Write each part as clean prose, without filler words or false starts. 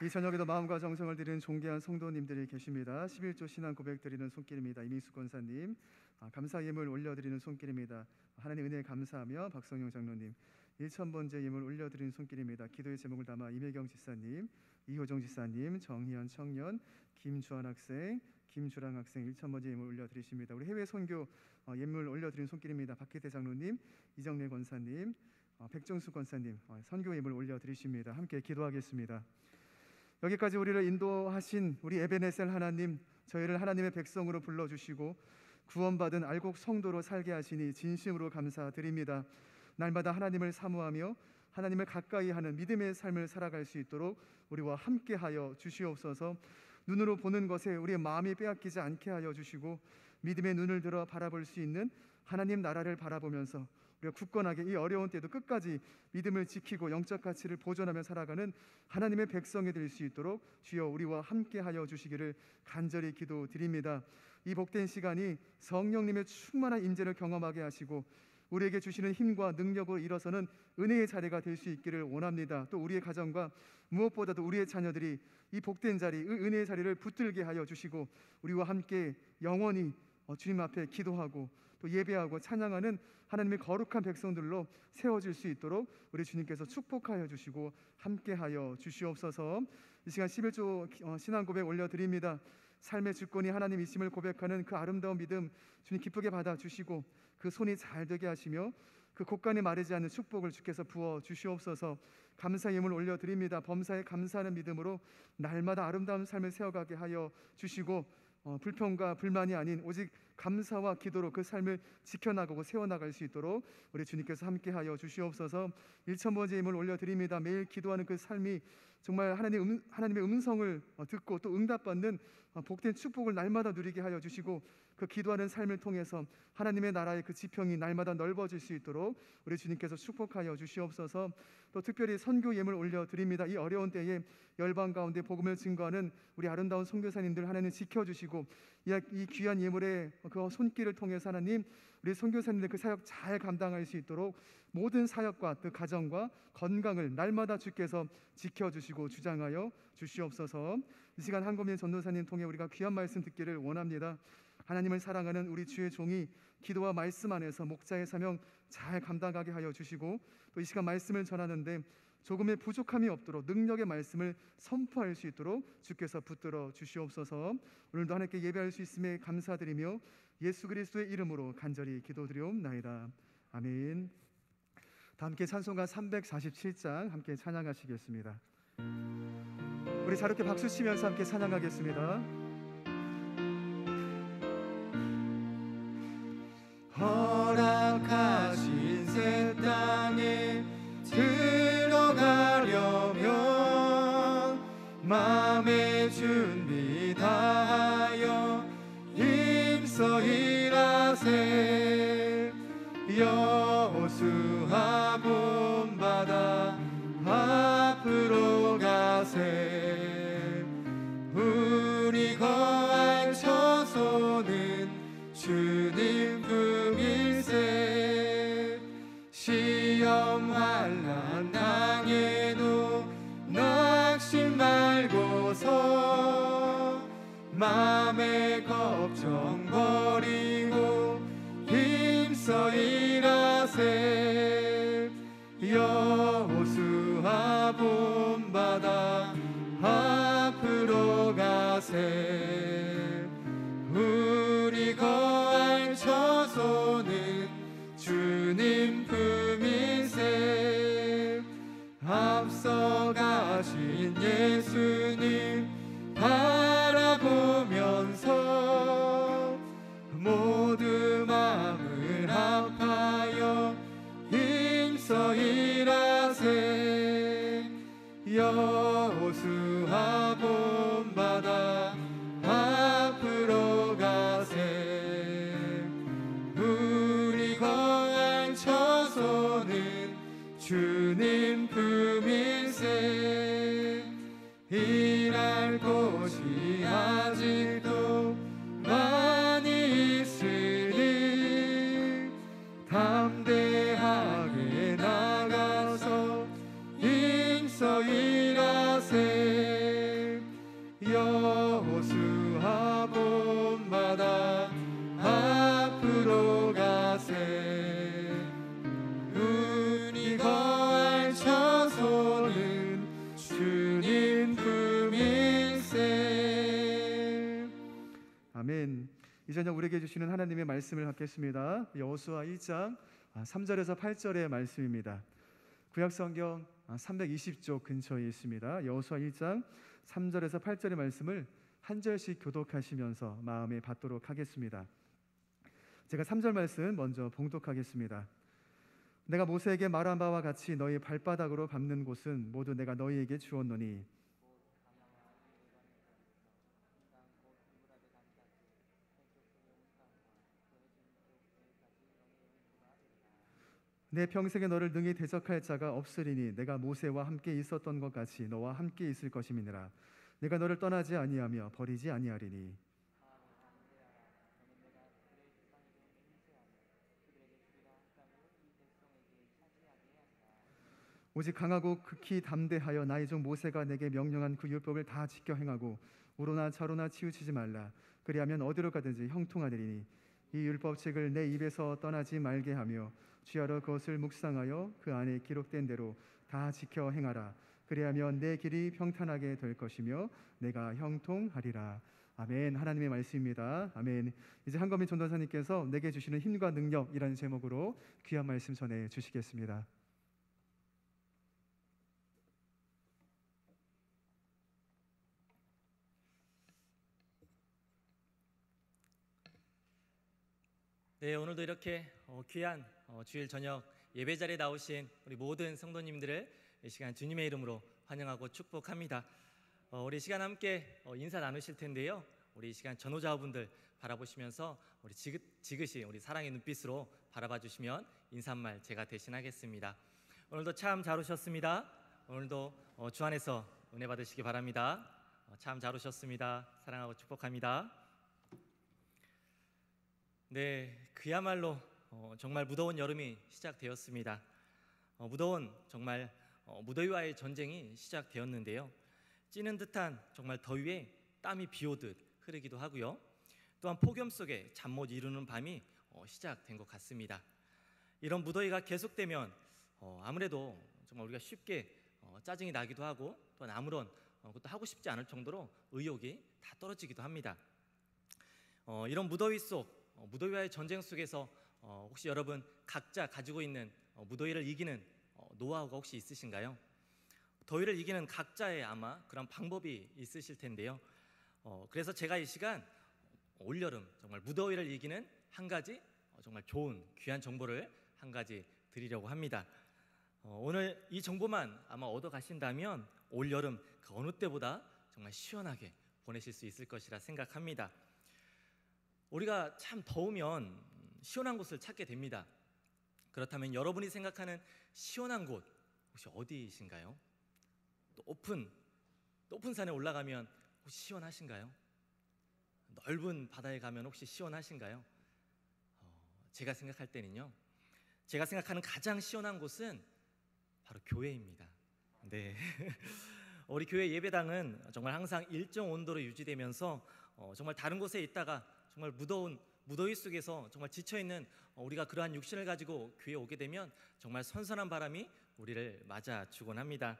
이 저녁에도 마음과 정성을 드리는 존귀한 성도님들이 계십니다. 11조 신앙 고백 드리는 손길입니다. 이민수 권사님, 감사 예물 올려드리는 손길입니다. 하나님 은혜에 감사하며 박성영 장로님, 1000번째 예물 올려드리는 손길입니다. 기도의 제목을 담아 임혜경 지사님, 이호정 지사님, 정희연 청년, 김주환 학생, 김주랑 학생 1000번째 예물 올려드리십니다. 우리 해외 선교 예물 올려드리는 손길입니다. 박혜태 장로님, 이정래 권사님, 백정수 권사님 선교 예물 올려드리십니다. 함께 기도하겠습니다. 여기까지 우리를 인도하신 우리 에베네셀 하나님, 저희를 하나님의 백성으로 불러주시고 구원받은 알곡 성도로 살게 하시니 진심으로 감사드립니다. 날마다 하나님을 사모하며 하나님을 가까이 하는 믿음의 삶을 살아갈 수 있도록 우리와 함께하여 주시옵소서. 눈으로 보는 것에 우리의 마음이 빼앗기지 않게 하여 주시고 믿음의 눈을 들어 바라볼 수 있는 하나님 나라를 바라보면서 우리가 굳건하게 이 어려운 때도 끝까지 믿음을 지키고 영적 가치를 보존하며 살아가는 하나님의 백성이 될 수 있도록 주여 우리와 함께하여 주시기를 간절히 기도드립니다. 이 복된 시간이 성령님의 충만한 임재를 경험하게 하시고 우리에게 주시는 힘과 능력으로 일어서는 은혜의 자리가 될 수 있기를 원합니다. 또 우리의 가정과 무엇보다도 우리의 자녀들이 이 복된 자리, 은혜의 자리를 붙들게 하여 주시고 우리와 함께 영원히 주님 앞에 기도하고 또 예배하고 찬양하는 하나님의 거룩한 백성들로 세워질 수 있도록 우리 주님께서 축복하여 주시고 함께하여 주시옵소서. 이 시간 11조 신앙 고백 올려드립니다. 삶의 주권이 하나님이심을 고백하는 그 아름다운 믿음 주님 기쁘게 받아주시고 그 손이 잘 되게 하시며 그 곳간이 마르지 않는 축복을 주께서 부어 주시옵소서. 감사 예물 올려드립니다. 범사에 감사하는 믿음으로 날마다 아름다운 삶을 세워가게 하여 주시고 불평과 불만이 아닌 오직 감사와 기도로 그 삶을 지켜나가고 세워나갈 수 있도록 우리 주님께서 함께하여 주시옵소서. 1000번째 예물 올려드립니다. 매일 기도하는 그 삶이 정말 하나님의 음성을 듣고 또 응답받는 복된 축복을 날마다 누리게 하여 주시고 그 기도하는 삶을 통해서 하나님의 나라의 그 지평이 날마다 넓어질 수 있도록 우리 주님께서 축복하여 주시옵소서. 또 특별히 선교 예물 올려드립니다. 이 어려운 때에 열방 가운데 복음을 증거하는 우리 아름다운 선교사님들 하나님 지켜주시고 이 귀한 예물의 그 손길을 통해서 하나님 우리 선교사님들 그 사역 잘 감당할 수 있도록 모든 사역과 그 가정과 건강을 날마다 주께서 지켜주시고 주장하여 주시옵소서. 이 시간 한국민 전도사님 통해 우리가 귀한 말씀 듣기를 원합니다. 하나님을 사랑하는 우리 주의 종이 기도와 말씀 안에서 목자의 사명 잘 감당하게 하여 주시고 또 이 시간 말씀을 전하는데 조금의 부족함이 없도록 능력의 말씀을 선포할 수 있도록 주께서 붙들어 주시옵소서. 오늘도 하나님께 예배할 수 있음에 감사드리며 예수 그리스도의 이름으로 간절히 기도드리옵나이다. 아멘. 다 함께 찬송가 347장 함께 찬양하시겠습니다. 우리 자유롭게 박수 치면서 함께 찬양하겠습니다. 허락하신 새 땅에 들어가려면 마음의 준비 다하여 힘써 일하세. 여호수아 본받아 앞으로 가세. 우리 거할 처소는 주님 품일세. 시험 환난 당해도 낙심 말고서 맘의 걱정 버리고 힘써 일하세. 여호수아 본받아 앞으로 가세. 우리 거할 처소는 주님 품일세. 앞서 가신 예수님 바라보면서 모두 마음을 합하여 힘써 일하세. 여호수아 본받아 앞으로 가세. 우리 거할 처소는 주님 품일세. 일할 곳이 아직도 많이 있으니 담대하게 나가서 힘써 일하세. 여호수아 본받아 앞으로 가세. 우리 거할 처소는 주님 품일세. 아멘. 이 저녁 우리에게 주시는 하나님의 말씀을 받겠습니다. 여호수아 1장 3절에서 8절의 말씀입니다. 구약성경 320쪽 근처에 있습니다. 여호수아 1장 3절에서 8절의 말씀을 한 절씩 교독하시면서 마음에 받도록 하겠습니다. 제가 3절 말씀 먼저 봉독하겠습니다. 내가 모세에게 말한 바와 같이 너희 발바닥으로 밟는 곳은 모두 내가 너희에게 주었노니 내 평생에 너를 능히 대적할 자가 없으리니 내가 모세와 함께 있었던 것 같이 너와 함께 있을 것임이니라. 내가 너를 떠나지 아니하며 버리지 아니하리니. 오직 강하고 극히 담대하여 나의 종 모세가 내게 명령한 그 율법을 다 지켜 행하고 우로나 좌로나 치우치지 말라. 그리하면 어디로 가든지 형통하리니 이 율법책을 내 입에서 떠나지 말게 하며 주야로 그것을 묵상하여 그 안에 기록된 대로 다 지켜 행하라. 그리하면 내 길이 평탄하게 될 것이며 내가 형통하리라. 아멘. 하나님의 말씀입니다. 아멘. 이제 한거민 전도사님께서 내게 주시는 힘과 능력이라는 제목으로 귀한 말씀 전해 주시겠습니다. 네, 오늘도 이렇게 귀한 주일 저녁 예배 자리에 나오신 우리 모든 성도님들을 이 시간 주님의 이름으로 환영하고 축복합니다. 우리 시간 함께 인사 나누실 텐데요. 우리 이 시간 전호자분들 바라보시면서 우리 지그시 우리 사랑의 눈빛으로 바라봐 주시면 인사 한 말 제가 대신하겠습니다. 오늘도 참 잘 오셨습니다. 오늘도 주 안에서 은혜 받으시기 바랍니다. 참 잘 오셨습니다. 사랑하고 축복합니다. 네, 그야말로 정말 무더운 여름이 시작되었습니다. 무더운 정말 무더위와의 전쟁이 시작되었는데요. 찌는 듯한 정말 더위에 땀이 비오듯 흐르기도 하고요. 또한 폭염 속에 잠 못 이루는 밤이 시작된 것 같습니다. 이런 무더위가 계속되면 아무래도 정말 우리가 쉽게 짜증이 나기도 하고 또한 아무런 것도 하고 싶지 않을 정도로 의욕이 다 떨어지기도 합니다. 이런 무더위 속 무더위와의 전쟁 속에서 혹시 여러분 각자 가지고 있는 무더위를 이기는 노하우가 혹시 있으신가요? 더위를 이기는 각자의 아마 그런 방법이 있으실 텐데요. 그래서 제가 이 시간 올여름 정말 무더위를 이기는 한 가지 정말 좋은 귀한 정보를 한 가지 드리려고 합니다. 오늘 이 정보만 아마 얻어 가신다면 올여름 그 어느 때보다 정말 시원하게 보내실 수 있을 것이라 생각합니다. 우리가 참 더우면 시원한 곳을 찾게 됩니다. 그렇다면 여러분이 생각하는 시원한 곳 혹시 어디이신가요? 높은 산에 올라가면 혹시 시원하신가요? 넓은 바다에 가면 혹시 시원하신가요? 제가 생각할 때는요, 제가 생각하는 가장 시원한 곳은 바로 교회입니다. 네. 우리 교회 예배당은 정말 항상 일정 온도로 유지되면서 정말 다른 곳에 있다가 정말 무더위 속에서 정말 지쳐있는 우리가 그러한 육신을 가지고 교회에 오게 되면 정말 선선한 바람이 우리를 맞아주곤 합니다.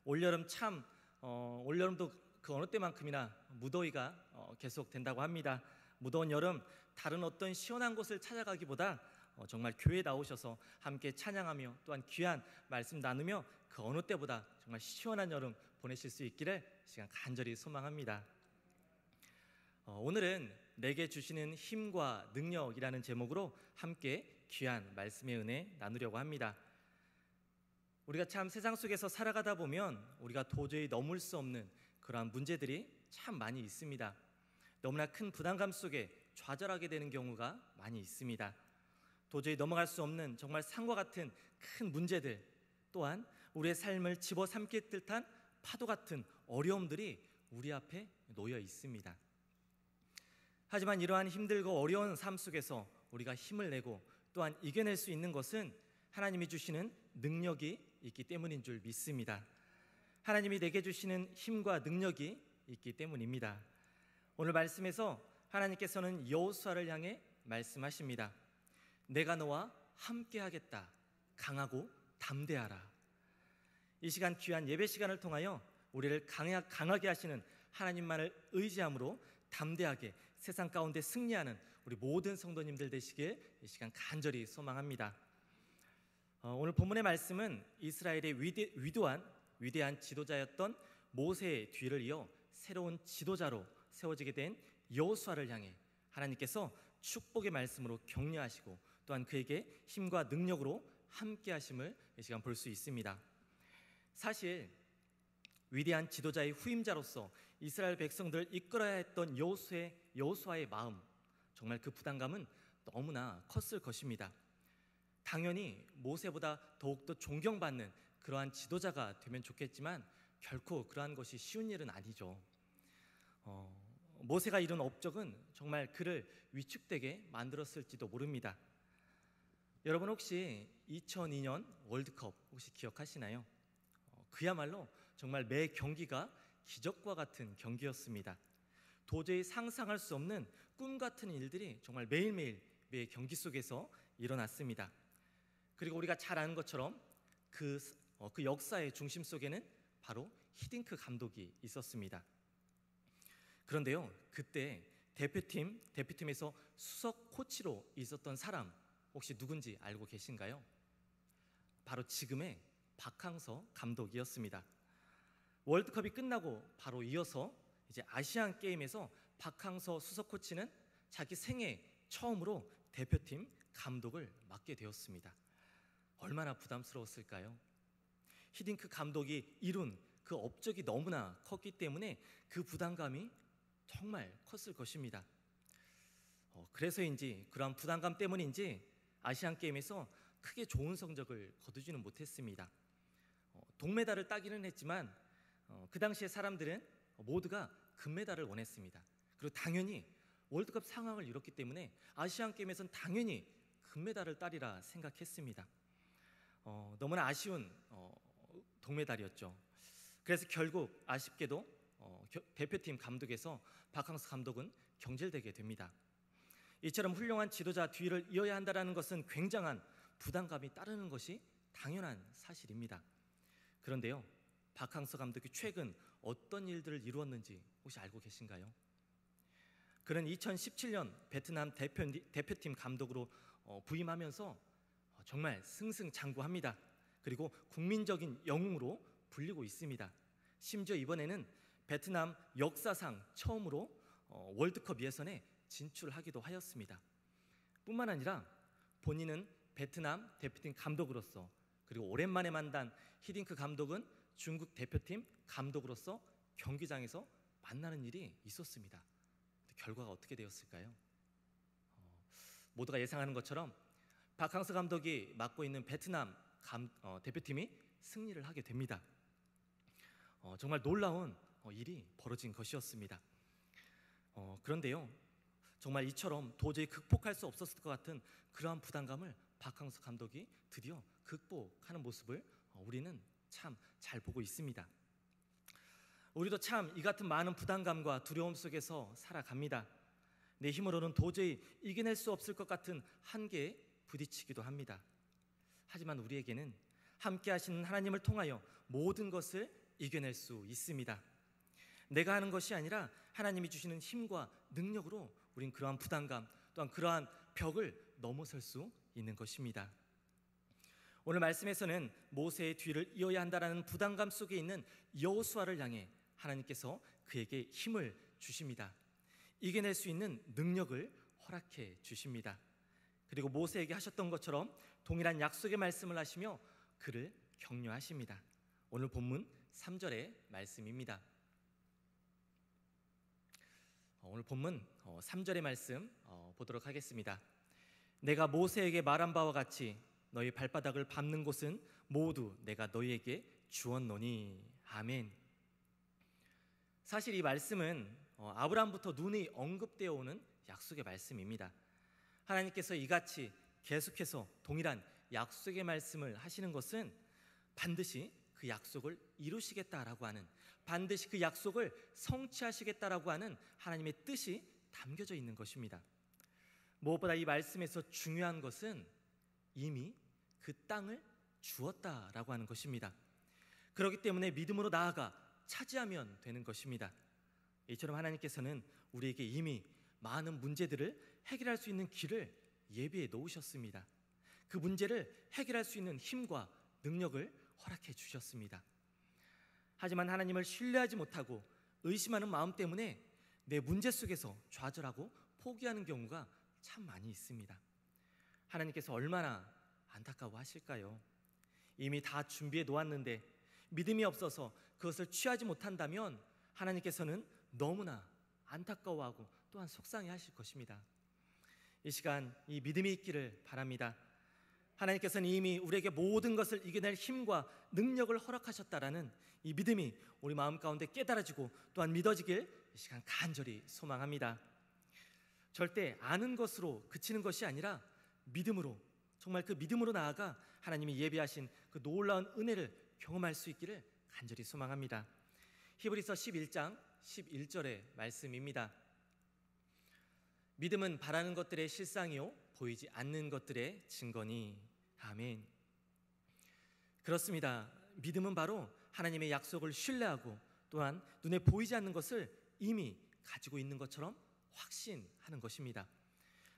올여름 참 올여름도 그 어느 때만큼이나 무더위가 계속 된다고 합니다. 무더운 여름 다른 어떤 시원한 곳을 찾아가기보다 정말 교회에 나오셔서 함께 찬양하며 또한 귀한 말씀 나누며 그 어느 때보다 정말 시원한 여름 보내실 수 있기를 시간 간절히 소망합니다. 오늘은 내게 주시는 힘과 능력이라는 제목으로 함께 귀한 말씀의 은혜 나누려고 합니다. 우리가 참 세상 속에서 살아가다 보면 우리가 도저히 넘을 수 없는 그러한 문제들이 참 많이 있습니다. 너무나 큰 부담감 속에 좌절하게 되는 경우가 많이 있습니다. 도저히 넘어갈 수 없는 정말 산과 같은 큰 문제들, 또한 우리의 삶을 집어삼킬 듯한 파도 같은 어려움들이 우리 앞에 놓여 있습니다. 하지만 이러한 힘들고 어려운 삶 속에서 우리가 힘을 내고 또한 이겨낼 수 있는 것은 하나님이 주시는 능력이 있기 때문인 줄 믿습니다. 하나님이 내게 주시는 힘과 능력이 있기 때문입니다. 오늘 말씀에서 하나님께서는 여호수아를 향해 말씀하십니다. 내가 너와 함께하겠다. 강하고 담대하라. 이 시간 귀한 예배 시간을 통하여 우리를 강하게 하시는 하나님만을 의지함으로 담대하게 세상 가운데 승리하는 우리 모든 성도님들 되시길 이 시간 간절히 소망합니다. 오늘 본문의 말씀은 이스라엘의 위대한 지도자였던 모세의 뒤를 이어 새로운 지도자로 세워지게 된 여호수아를 향해 하나님께서 축복의 말씀으로 격려하시고 또한 그에게 힘과 능력으로 함께 하심을 이 시간 볼 수 있습니다. 사실 위대한 지도자의 후임자로서 이스라엘 백성들을 이끌어야 했던 여호수아의 마음, 정말 그 부담감은 너무나 컸을 것입니다. 당연히 모세보다 더욱더 존경받는 그러한 지도자가 되면 좋겠지만 결코 그러한 것이 쉬운 일은 아니죠. 모세가 이룬 업적은 정말 그를 위축되게 만들었을지도 모릅니다. 여러분 혹시 2002년 월드컵 혹시 기억하시나요? 그야말로 정말 매 경기가 기적과 같은 경기였습니다. 도저히 상상할 수 없는 꿈 같은 일들이 정말 매일매일 매 경기 속에서 일어났습니다. 그리고 우리가 잘 아는 것처럼 그 역사의 중심 속에는 바로 히딩크 감독이 있었습니다. 그런데요, 그때 대표팀에서 수석 코치로 있었던 사람 혹시 누군지 알고 계신가요? 바로 지금의 박항서 감독이었습니다. 월드컵이 끝나고 바로 이어서 이제 아시안 게임에서 박항서 수석 코치는 자기 생애 처음으로 대표팀 감독을 맡게 되었습니다. 얼마나 부담스러웠을까요? 히딩크 감독이 이룬 그 업적이 너무나 컸기 때문에 그 부담감이 정말 컸을 것입니다. 그래서인지 그러한 부담감 때문인지 아시안 게임에서 크게 좋은 성적을 거두지는 못했습니다. 동메달을 따기는 했지만 그 당시에 사람들은 모두가 금메달을 원했습니다. 그리고 당연히 월드컵 상황을 이뤘기 때문에 아시안 게임에서는 당연히 금메달을 따리라 생각했습니다. 너무나 아쉬운 동메달이었죠. 그래서 결국 아쉽게도 대표팀 감독에서 박항서 감독은 경질되게 됩니다. 이처럼 훌륭한 지도자 뒤를 이어야 한다는 것은 굉장한 부담감이 따르는 것이 당연한 사실입니다. 그런데요, 박항서 감독이 최근 어떤 일들을 이루었는지 혹시 알고 계신가요? 그는 2017년 베트남 대표팀 감독으로 부임하면서 정말 승승장구합니다. 그리고 국민적인 영웅으로 불리고 있습니다. 심지어 이번에는 베트남 역사상 처음으로 월드컵 예선에 진출하기도 하였습니다. 뿐만 아니라 본인은 베트남 대표팀 감독으로서, 그리고 오랜만에 만난 히딩크 감독은 중국 대표팀 감독으로서 경기장에서 만나는 일이 있었습니다. 결과가 어떻게 되었을까요? 모두가 예상하는 것처럼 박항서 감독이 맡고 있는 베트남 대표팀이 승리를 하게 됩니다. 정말 놀라운 일이 벌어진 것이었습니다. 그런데요, 정말 이처럼 도저히 극복할 수 없었을 것 같은 그러한 부담감을 박항서 감독이 드디어 극복하는 모습을 우리는 참 잘 보고 있습니다. 우리도 참 이 같은 많은 부담감과 두려움 속에서 살아갑니다. 내 힘으로는 도저히 이겨낼 수 없을 것 같은 한계에 부딪히기도 합니다. 하지만 우리에게는 함께 하시는 하나님을 통하여 모든 것을 이겨낼 수 있습니다. 내가 하는 것이 아니라 하나님이 주시는 힘과 능력으로 우린 그러한 부담감 또한 그러한 벽을 넘어설 수 있는 것입니다. 오늘 말씀에서는 모세의 뒤를 이어야 한다는 부담감 속에 있는 여호수아를 향해 하나님께서 그에게 힘을 주십니다. 이겨낼 수 있는 능력을 허락해 주십니다. 그리고 모세에게 하셨던 것처럼 동일한 약속의 말씀을 하시며 그를 격려하십니다. 오늘 본문 3절의 말씀입니다. 오늘 본문 3절의 말씀 보도록 하겠습니다. 내가 모세에게 말한 바와 같이 너희 발바닥을 밟는 곳은 모두 내가 너희에게 주었노니. 아멘. 사실 이 말씀은 아브라함부터 누누이 언급되어 오는 약속의 말씀입니다. 하나님께서 이같이 계속해서 동일한 약속의 말씀을 하시는 것은 반드시 그 약속을 이루시겠다라고 하는 반드시 그 약속을 성취하시겠다라고 하는 하나님의 뜻이 담겨져 있는 것입니다. 무엇보다 이 말씀에서 중요한 것은 이미 그 땅을 주었다라고 하는 것입니다. 그렇기 때문에 믿음으로 나아가 차지하면 되는 것입니다. 이처럼 하나님께서는 우리에게 이미 많은 문제들을 해결할 수 있는 길을 예비해 놓으셨습니다. 그 문제를 해결할 수 있는 힘과 능력을 허락해 주셨습니다. 하지만 하나님을 신뢰하지 못하고 의심하는 마음 때문에 내 문제 속에서 좌절하고 포기하는 경우가 참 많이 있습니다. 하나님께서 얼마나 안타까워하실까요? 이미 다 준비해 놓았는데 믿음이 없어서 그것을 취하지 못한다면 하나님께서는 너무나 안타까워하고 또한 속상해 하실 것입니다. 이 시간 이 믿음이 있기를 바랍니다. 하나님께서는 이미 우리에게 모든 것을 이겨낼 힘과 능력을 허락하셨다라는 이 믿음이 우리 마음 가운데 깨달아지고 또한 믿어지길 이 시간 간절히 소망합니다. 절대 아는 것으로 그치는 것이 아니라 믿음으로, 정말 그 믿음으로 나아가 하나님이 예비하신 그 놀라운 은혜를 경험할 수 있기를 간절히 소망합니다. 히브리서 11장 11절의 말씀입니다. 믿음은 바라는 것들의 실상이요 보이지 않는 것들의 증거니. 아멘. 그렇습니다. 믿음은 바로 하나님의 약속을 신뢰하고 또한 눈에 보이지 않는 것을 이미 가지고 있는 것처럼 확신하는 것입니다.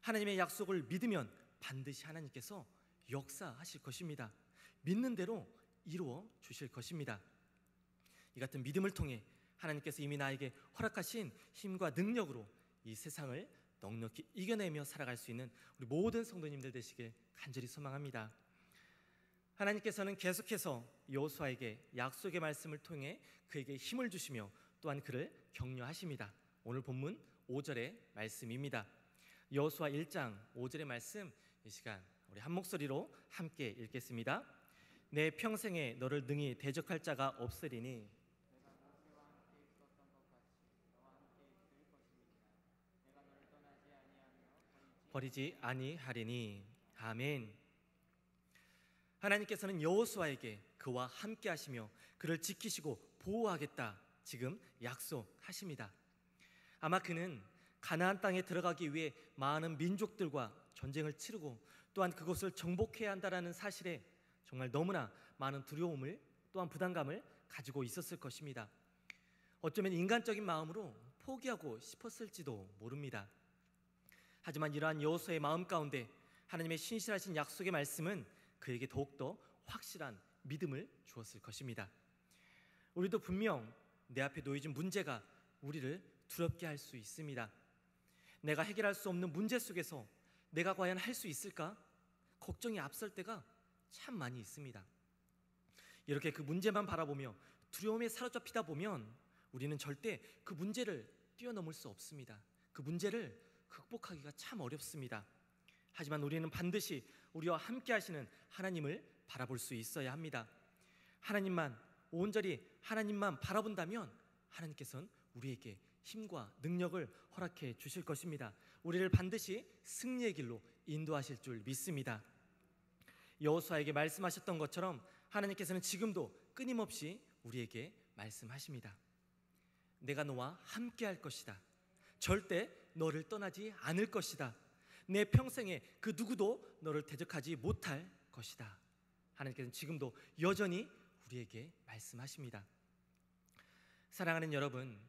하나님의 약속을 믿으면 반드시 하나님께서 역사하실 것입니다. 믿는 대로 이루어 주실 것입니다. 이 같은 믿음을 통해 하나님께서 이미 나에게 허락하신 힘과 능력으로 이 세상을 넉넉히 이겨내며 살아갈 수 있는 우리 모든 성도님들 되시길 간절히 소망합니다. 하나님께서는 계속해서 여호수아에게 약속의 말씀을 통해 그에게 힘을 주시며 또한 그를 격려하십니다. 오늘 본문 5절의 말씀입니다. 여호수아 1장 5절의 말씀, 이 시간 우리 한 목소리로 함께 읽겠습니다. 내 평생에 너를 능히 대적할 자가 없으리니 버리지 아니하리니. 아멘. 하나님께서는 여호수아에게 그와 함께 하시며 그를 지키시고 보호하겠다 지금 약속하십니다. 아마 그는 가나안 땅에 들어가기 위해 많은 민족들과 전쟁을 치르고 또한 그곳을 정복해야 한다는 사실에 정말 너무나 많은 두려움을 또한 부담감을 가지고 있었을 것입니다. 어쩌면 인간적인 마음으로 포기하고 싶었을지도 모릅니다. 하지만 이러한 여호수아의 마음 가운데 하나님의 신실하신 약속의 말씀은 그에게 더욱더 확실한 믿음을 주었을 것입니다. 우리도 분명 내 앞에 놓여진 문제가 우리를 두렵게 할 수 있습니다. 내가 해결할 수 없는 문제 속에서 내가 과연 할 수 있을까? 걱정이 앞설 때가 참 많이 있습니다. 이렇게 그 문제만 바라보며 두려움에 사로잡히다 보면 우리는 절대 그 문제를 뛰어넘을 수 없습니다. 그 문제를 극복하기가 참 어렵습니다. 하지만 우리는 반드시 우리와 함께 하시는 하나님을 바라볼 수 있어야 합니다. 하나님만, 온전히 하나님만 바라본다면 하나님께서는 우리에게 힘과 능력을 허락해 주실 것입니다. 우리를 반드시 승리의 길로 인도하실 줄 믿습니다. 여호수아에게 말씀하셨던 것처럼 하나님께서는 지금도 끊임없이 우리에게 말씀하십니다. 내가 너와 함께 할 것이다. 절대 너를 떠나지 않을 것이다. 내 평생에 그 누구도 너를 대적하지 못할 것이다. 하나님께서는 지금도 여전히 우리에게 말씀하십니다. 사랑하는 여러분,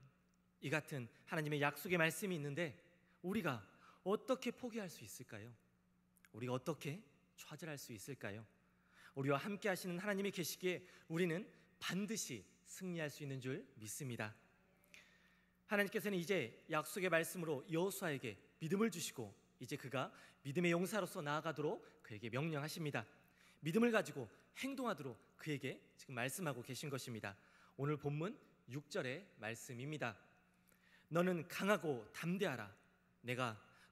이 같은 하나님의 약속의 말씀이 있는데 우리가 어떻게 포기할 수 있을까요? 우리가 어떻게 좌절할 수 있을까요? 우리와 함께 하시는 하나님이 계시기에 우리는 반드시 승리할 수 있는 줄 믿습니다. 하나님께서는 이제 약속의 말씀으로 여호수아에게 믿음을 주시고 이제 그가 믿음의 용사로서 나아가도록 그에게 명령하십니다. 믿음을 가지고 행동하도록 그에게 지금 말씀하고 계신 것입니다. 오늘 본문 6절의 말씀입니다. 너는 강하고 담대하라.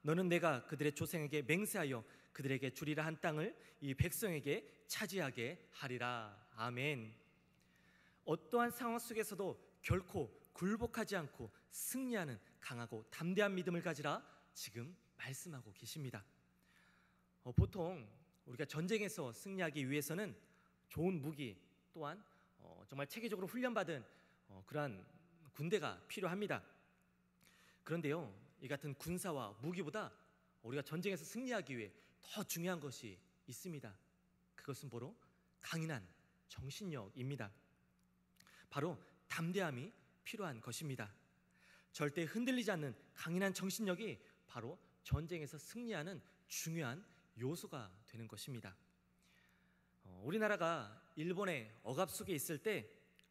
너는 내가 그들의 조상에게 맹세하여 그들에게 주리라 한 땅을 이 백성에게 차지하게 하리라. 아멘. 어떠한 상황 속에서도 결코 굴복하지 않고 승리하는 강하고 담대한 믿음을 가지라 지금 말씀하고 계십니다. 보통 우리가 전쟁에서 승리하기 위해서는 좋은 무기 또한 정말 체계적으로 훈련받은 그러한 군대가 필요합니다. 그런데요, 이 같은 군사와 무기보다 우리가 전쟁에서 승리하기 위해 더 중요한 것이 있습니다. 그것은 바로 강인한 정신력입니다. 바로 담대함이 필요한 것입니다. 절대 흔들리지 않는 강인한 정신력이 바로 전쟁에서 승리하는 중요한 요소가 되는 것입니다. 우리나라가 일본의 억압 속에 있을 때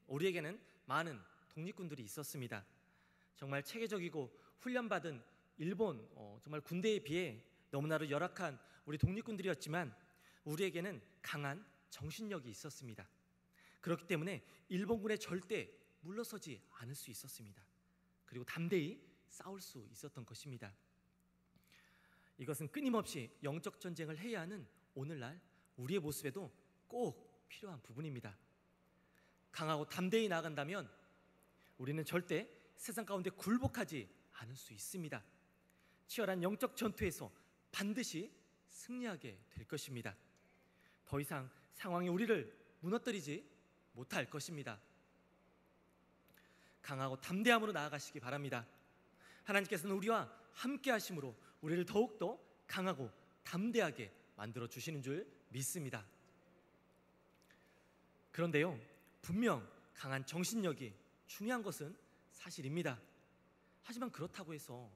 우리에게는 많은 독립군들이 있었습니다. 정말 체계적이고 훈련받은 일본 정말 군대에 비해 너무나도 열악한 우리 독립군들이었지만 우리에게는 강한 정신력이 있었습니다. 그렇기 때문에 일본군에 절대 물러서지 않을 수 있었습니다. 그리고 담대히 싸울 수 있었던 것입니다. 이것은 끊임없이 영적 전쟁을 해야 하는 오늘날 우리의 모습에도 꼭 필요한 부분입니다. 강하고 담대히 나아간다면 우리는 절대 세상 가운데 굴복하지 않을 수 있습니다. 치열한 영적 전투에서 반드시 승리하게 될 것입니다. 더 이상 상황이 우리를 무너뜨리지 못할 것입니다. 강하고 담대함으로 나아가시기 바랍니다. 하나님께서는 우리와 함께 하심으로 우리를 더욱더 강하고 담대하게 만들어 주시는 줄 믿습니다. 그런데요, 분명 강한 정신력이 중요한 것은 사실입니다. 하지만 그렇다고 해서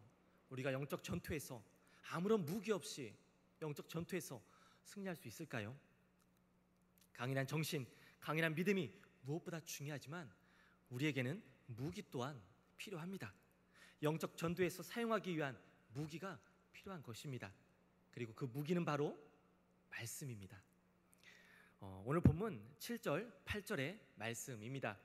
우리가 영적 전투에서 아무런 무기 없이 영적 전투에서 승리할 수 있을까요? 강인한 정신, 강인한 믿음이 무엇보다 중요하지만 우리에게는 무기 또한 필요합니다. 영적 전투에서 사용하기 위한 무기가 필요한 것입니다. 그리고 그 무기는 바로 말씀입니다. 오늘 본문 7절, 8절의 말씀입니다.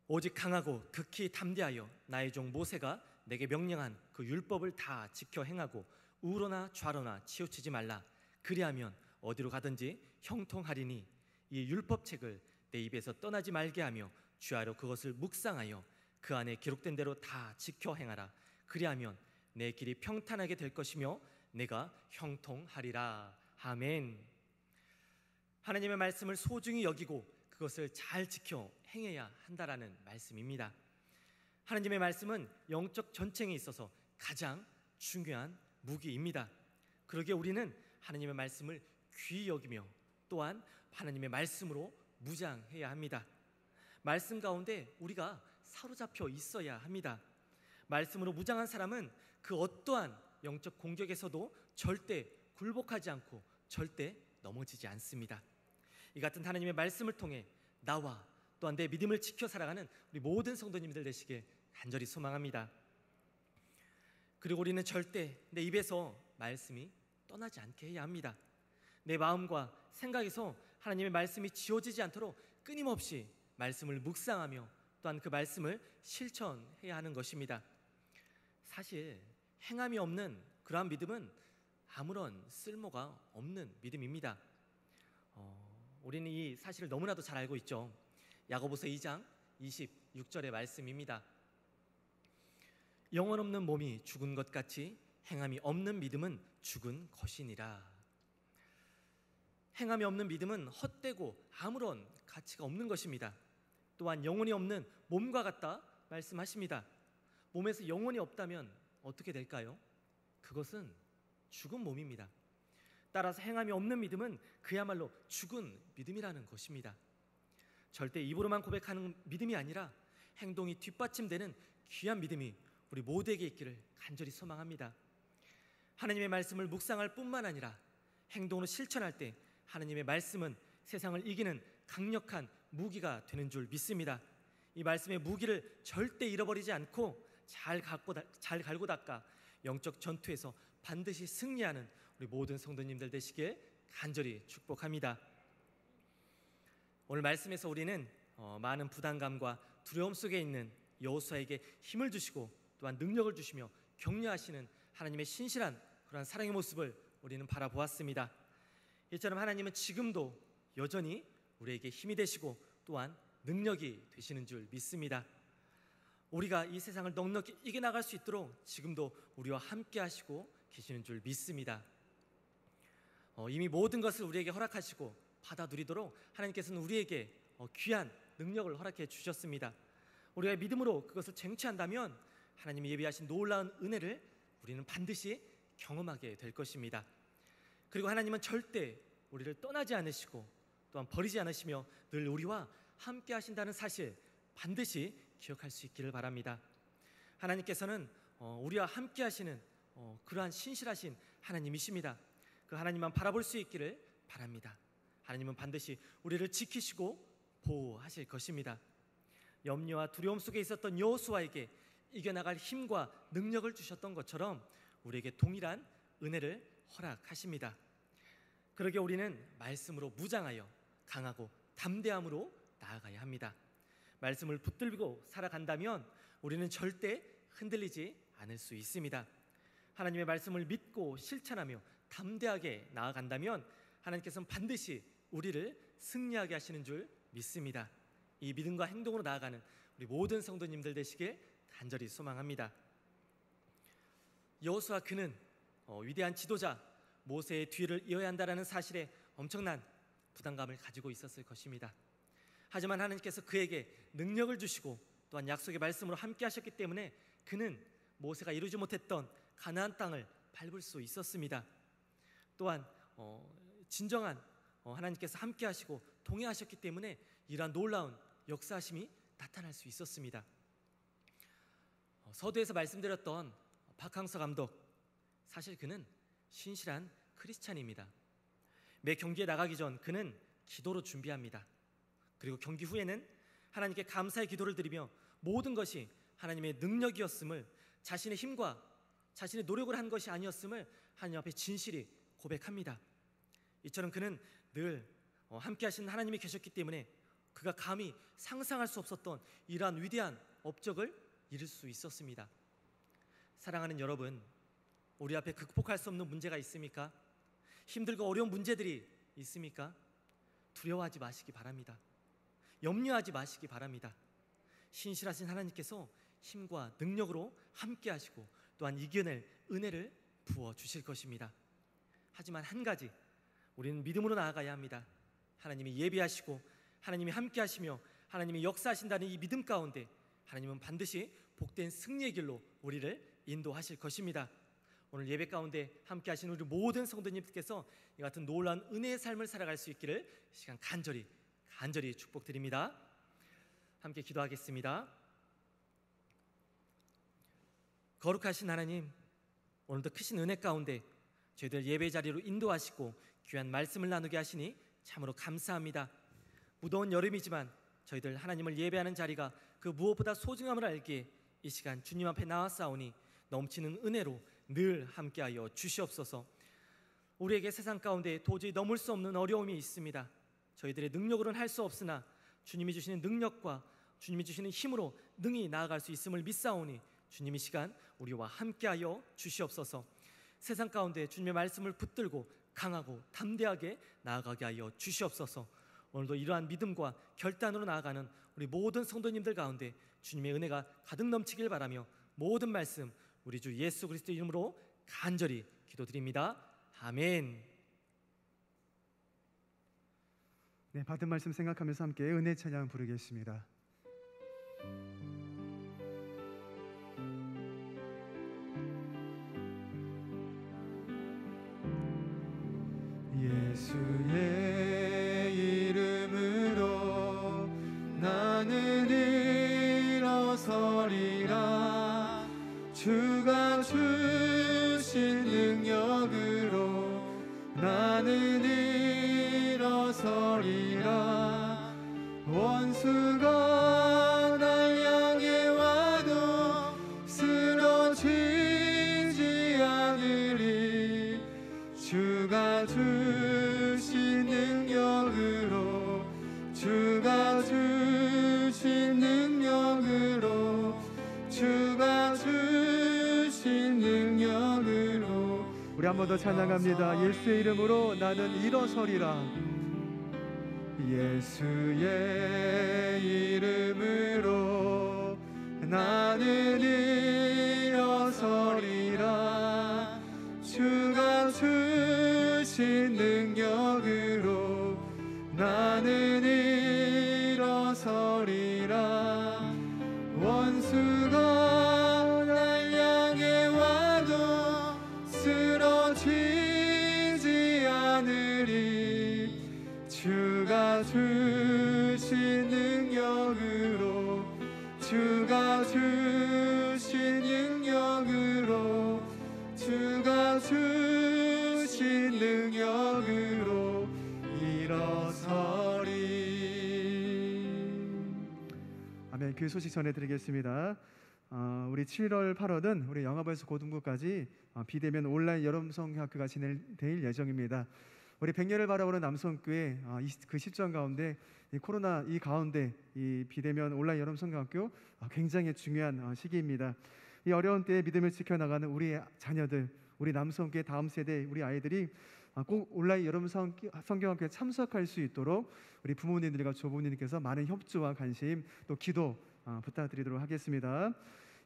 오직 강하고 극히 담대하여 나의 종 모세가 내게 명령한 그 율법을 다 지켜 행하고 우로나 좌로나 치우치지 말라. 그리하면 어디로 가든지 형통하리니 이 율법책을 내 입에서 떠나지 말게 하며 주야로 그것을 묵상하여 그 안에 기록된 대로 다 지켜 행하라. 그리하면 내 길이 평탄하게 될 것이며 내가 형통하리라. 아멘. 하나님의 말씀을 소중히 여기고 그것을 잘 지켜 행해야 한다라는 말씀입니다. 하나님의 말씀은 영적 전쟁에 있어서 가장 중요한 무기입니다. 그러기에 우리는 하나님의 말씀을 귀히 여기며 또한 하나님의 말씀으로 무장해야 합니다. 말씀 가운데 우리가 사로잡혀 있어야 합니다. 말씀으로 무장한 사람은 그 어떠한 영적 공격에서도 절대 굴복하지 않고 절대 넘어지지 않습니다. 이 같은 하나님의 말씀을 통해 나와 또한 내 믿음을 지켜 살아가는 우리 모든 성도님들 되시길 간절히 소망합니다. 그리고 우리는 절대 내 입에서 말씀이 떠나지 않게 해야 합니다. 내 마음과 생각에서 하나님의 말씀이 지워지지 않도록 끊임없이 말씀을 묵상하며 또한 그 말씀을 실천해야 하는 것입니다. 사실 행함이 없는 그러한 믿음은 아무런 쓸모가 없는 믿음입니다. 우리는 이 사실을 너무나도 잘 알고 있죠. 야고보서 2장 26절의 말씀입니다. 영혼 없는 몸이 죽은 것 같이 행함이 없는 믿음은 죽은 것이니라. 행함이 없는 믿음은 헛되고 아무런 가치가 없는 것입니다. 또한 영혼이 없는 몸과 같다 말씀하십니다. 몸에서 영혼이 없다면 어떻게 될까요? 그것은 죽은 몸입니다. 따라서 행함이 없는 믿음은 그야말로 죽은 믿음이라는 것입니다. 절대 입으로만 고백하는 믿음이 아니라 행동이 뒷받침되는 귀한 믿음이 우리 모두에게 있기를 간절히 소망합니다. 하나님의 말씀을 묵상할 뿐만 아니라 행동으로 실천할 때 하나님의 말씀은 세상을 이기는 강력한 무기가 되는 줄 믿습니다. 이 말씀의 무기를 절대 잃어버리지 않고 잘 갈고 닦아 영적 전투에서 반드시 승리하는 우리 모든 성도님들 되시길 간절히 축복합니다. 오늘 말씀에서 우리는 많은 부담감과 두려움 속에 있는 여호수아에게 힘을 주시고 또한 능력을 주시며 격려하시는 하나님의 신실한 그러한 사랑의 모습을 우리는 바라보았습니다. 이처럼 하나님은 지금도 여전히 우리에게 힘이 되시고 또한 능력이 되시는 줄 믿습니다. 우리가 이 세상을 넉넉히 이겨나갈 수 있도록 지금도 우리와 함께 하시고 계시는 줄 믿습니다. 이미 모든 것을 우리에게 허락하시고 받아 누리도록 하나님께서는 우리에게 귀한 능력을 허락해 주셨습니다. 우리가 믿음으로 그것을 쟁취한다면 하나님이 예비하신 놀라운 은혜를 우리는 반드시 경험하게 될 것입니다. 그리고 하나님은 절대 우리를 떠나지 않으시고 또한 버리지 않으시며 늘 우리와 함께 하신다는 사실 반드시 기억할 수 있기를 바랍니다. 하나님께서는 우리와 함께 하시는 그러한 신실하신 하나님이십니다. 그 하나님만 바라볼 수 있기를 바랍니다. 하나님은 반드시 우리를 지키시고 보호하실 것입니다. 염려와 두려움 속에 있었던 여호수아에게 이겨나갈 힘과 능력을 주셨던 것처럼 우리에게 동일한 은혜를 허락하십니다. 그러게 우리는 말씀으로 무장하여 강하고 담대함으로 나아가야 합니다. 말씀을 붙들고 살아간다면 우리는 절대 흔들리지 않을 수 있습니다. 하나님의 말씀을 믿고 실천하며 담대하게 나아간다면 하나님께서는 반드시 우리를 승리하게 하시는 줄 믿습니다. 이 믿음과 행동으로 나아가는 우리 모든 성도님들 되시길 간절히 소망합니다. 여호수아 그는 위대한 지도자 모세의 뒤를 이어야 한다는 사실에 엄청난 부담감을 가지고 있었을 것입니다. 하지만 하나님께서 그에게 능력을 주시고 또한 약속의 말씀으로 함께 하셨기 때문에 그는 모세가 이루지 못했던 가나안 땅을 밟을 수 있었습니다. 또한 진정한 하나님께서 함께 하시고 동행하셨기 때문에 이러한 놀라운 역사하심이 나타날 수 있었습니다. 서두에서 말씀드렸던 박항서 감독, 사실 그는 신실한 크리스찬입니다. 매 경기에 나가기 전 그는 기도로 준비합니다. 그리고 경기 후에는 하나님께 감사의 기도를 드리며 모든 것이 하나님의 능력이었음을, 자신의 힘과 자신의 노력을 한 것이 아니었음을 하나님 앞에 진실히 고백합니다. 이처럼 그는 늘 함께 하신 하나님이 계셨기 때문에 그가 감히 상상할 수 없었던 이러한 위대한 업적을 이룰 수 있었습니다. 사랑하는 여러분, 우리 앞에 극복할 수 없는 문제가 있습니까? 힘들고 어려운 문제들이 있습니까? 두려워하지 마시기 바랍니다. 염려하지 마시기 바랍니다. 신실하신 하나님께서 힘과 능력으로 함께 하시고 또한 이겨낼 은혜를 부어주실 것입니다. 하지만 한 가지, 우리는 믿음으로 나아가야 합니다. 하나님이 예비하시고 하나님이 함께 하시며 하나님이 역사하신다는 이 믿음 가운데 하나님은 반드시 복된 승리의 길로 우리를 인도하실 것입니다. 오늘 예배 가운데 함께 하신 우리 모든 성도님들께서 이 같은 놀라운 은혜의 삶을 살아갈 수 있기를 시간 간절히 축복드립니다. 함께 기도하겠습니다. 거룩하신 하나님, 오늘도 크신 은혜 가운데 저희들 예배 자리로 인도하시고 귀한 말씀을 나누게 하시니 참으로 감사합니다. 무더운 여름이지만 저희들 하나님을 예배하는 자리가 그 무엇보다 소중함을 알기에 이 시간 주님 앞에 나왔사오니 넘치는 은혜로 늘 함께하여 주시옵소서. 우리에게 세상 가운데 도저히 넘을 수 없는 어려움이 있습니다. 저희들의 능력으로는 할 수 없으나 주님이 주시는 능력과 주님이 주시는 힘으로 능히 나아갈 수 있음을 믿사오니 주님 이 시간 우리와 함께하여 주시옵소서. 세상 가운데 주님의 말씀을 붙들고 강하고 담대하게 나아가게 하여 주시옵소서. 오늘도 이러한 믿음과 결단으로 나아가는 우리 모든 성도님들 가운데 주님의 은혜가 가득 넘치길 바라며 모든 말씀 우리 주 예수 그리스도 이름으로 간절히 기도드립니다. 아멘. 네, 받은 말씀 생각하면서 함께 은혜 찬양 부르겠습니다. 예수의 이름으로 나는 일어서리라. 주가 주신 능력으로 나는 일어서리라. 원수가 날 향해 와도 쓰러지지 않으리. 주가 주신 능력으로, 주가 주신 능력으로, 주가 주신 능력으로. 우리 한 번 더 찬양합니다. 예수의 이름으로 나는 일어서리라. 예수의 이름으로 나는 일어서리라. 주가 주신 능력으로 나는 일어서리라. 네, 그 소식 전해드리겠습니다. 우리 7월, 8월은 우리 영암에서 고등부까지 비대면 온라인 여름성학교가 진행될 예정입니다. 우리 100년을 바라보는 남성교회 그 시점 가운데 이 코로나 이 가운데 이 비대면 온라인 여름성학교 굉장히 중요한 시기입니다. 이 어려운 때에 믿음을 지켜나가는 우리 자녀들, 우리 남성교회 다음 세대 우리 아이들이 꼭 온라인 여름 성경학교에 참석할 수 있도록 우리 부모님들과 조부모님께서 많은 협조와 관심 또 기도 부탁드리도록 하겠습니다.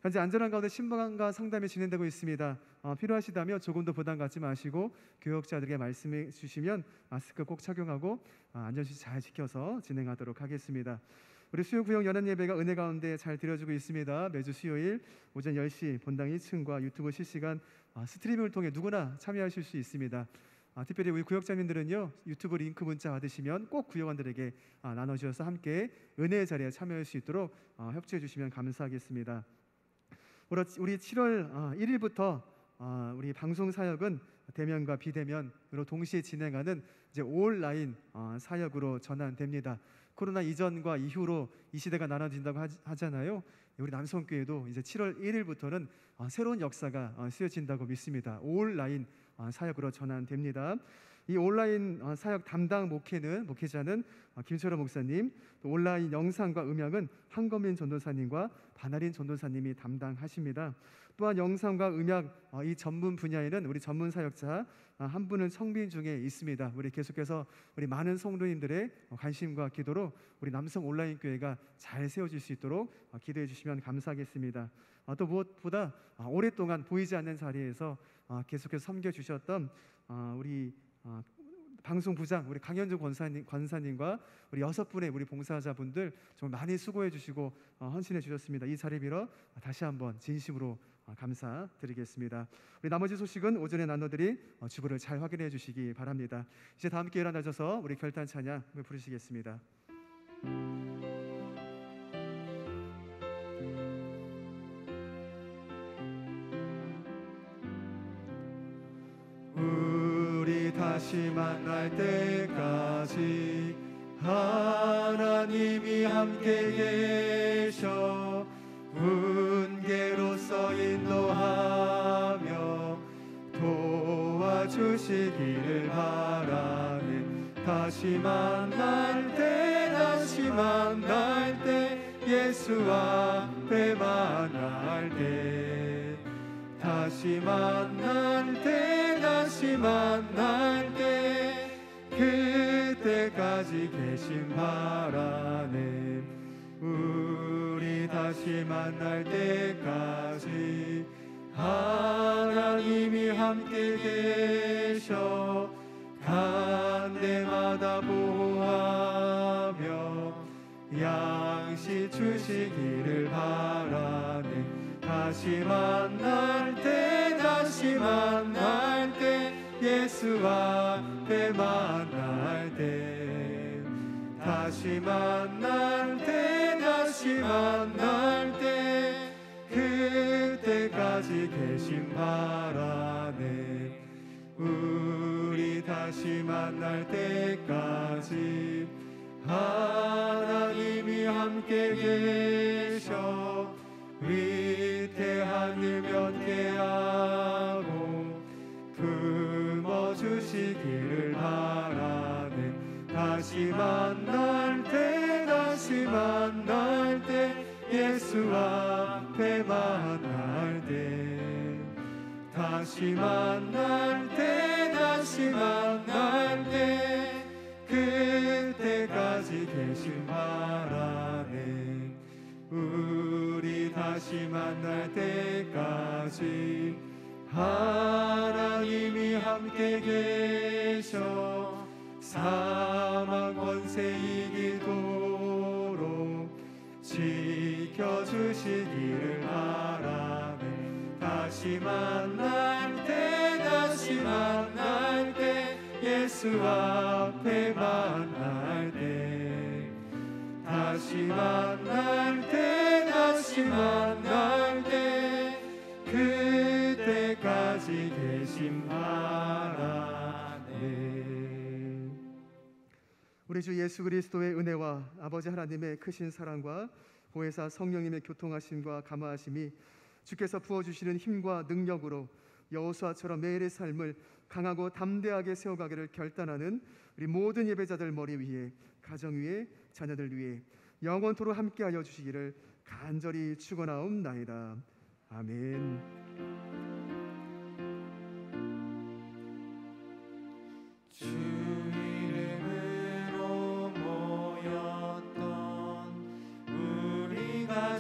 현재 안전한 가운데 신방과 상담이 진행되고 있습니다. 필요하시다면 조금 더 부담 갖지 마시고 교역자들에게 말씀해 주시면 마스크 꼭 착용하고 안전수칙 잘 지켜서 진행하도록 하겠습니다. 우리 수요 구역 연합 예배가 은혜 가운데 잘 드려지고 있습니다. 매주 수요일 오전 10시 본당 1층과 유튜브 실시간 스트리밍을 통해 누구나 참여하실 수 있습니다. 특별히 우리 구역장님들은요 유튜브 링크 문자 받으시면 꼭 구역원들에게 나눠주셔서 함께 은혜의 자리에 참여할 수 있도록 협조해 주시면 감사하겠습니다. 우리 7월 1일부터 우리 방송 사역은 대면과 비대면으로 동시에 진행하는 이제 온라인 사역으로 전환됩니다. 코로나 이전과 이후로 이 시대가 나눠진다고 하잖아요. 우리 남성교회도 이제 7월 1일부터는 새로운 역사가 쓰여진다고 믿습니다. 온라인 사역으로 전환됩니다. 이 온라인 사역 담당 목회자는 김철호 목사님, 또 온라인 영상과 음향은 한건민 전도사님과 반할인 전도사님이 담당하십니다. 또한 영상과 음악 이 전문 분야에는 우리 전문 사역자 한 분은 청빈 중에 있습니다. 우리 계속해서 우리 많은 성도님들의 관심과 기도로 우리 남성 온라인 교회가 잘 세워질 수 있도록 기도해 주시면 감사하겠습니다. 또 무엇보다 오랫동안 보이지 않는 자리에서 계속해서 섬겨주셨던 우리 방송부장 우리 강현주 권사님과 우리 6분의 우리 봉사자분들 정말 많이 수고해 주시고 헌신해 주셨습니다. 이 자리 빌어 다시 한번 진심으로 감사드리겠습니다. 우리 나머지 소식은 오전에 나눠드릴 주보를 잘 확인해 주시기 바랍니다. 이제 다 함께 일어나셔서 우리 결단 찬양 부르시겠습니다. 우리 다시 만날 때까지 하나님이 함께 계셔 은계로서 인도하며 도와주시기를 바라네. 다시 만날 때 예수 앞에 만날 때 다시 만날 때 그때까지 계신 바라네. 우리 다시 만날 때까지 하나님이 함께 계셔 간 데마다 보호하며 양식 주시기를 바라네. 다시 만날 때 예수 앞에 만날 때 다시 만날 때 그때까지 계신 바라네. 우리 다시 만날 때까지 하나님이 함께 계셔 위태한 일 면케하고 품어주시기를 바라네. 다시 만날 때 예수 앞에 만날 때 다시 만날 때 그때까지 계신 바라네. 우리 다시 만날 때까지 하나님이 함께 계셔 사망 권세 이기도록 지켜주시기를 바라네. 다시 만날 때 예수 앞에 만날 때 다시 만날 때 그때까지 계신 바라네. 우리 주 예수 그리스도의 은혜와 아버지 하나님의 크신 사랑과 보혜사 성령님의 교통하심과 감화하심이 주께서 부어주시는 힘과 능력으로 여호수아처럼 매일의 삶을 강하고 담대하게 세워가기를 결단하는 우리 모든 예배자들 머리 위에, 가정 위에, 자녀들 위에 영원토록 함께하여 주시기를 간절히 축원하옵나이다. 아멘. 주 이름으로 모였던 우리가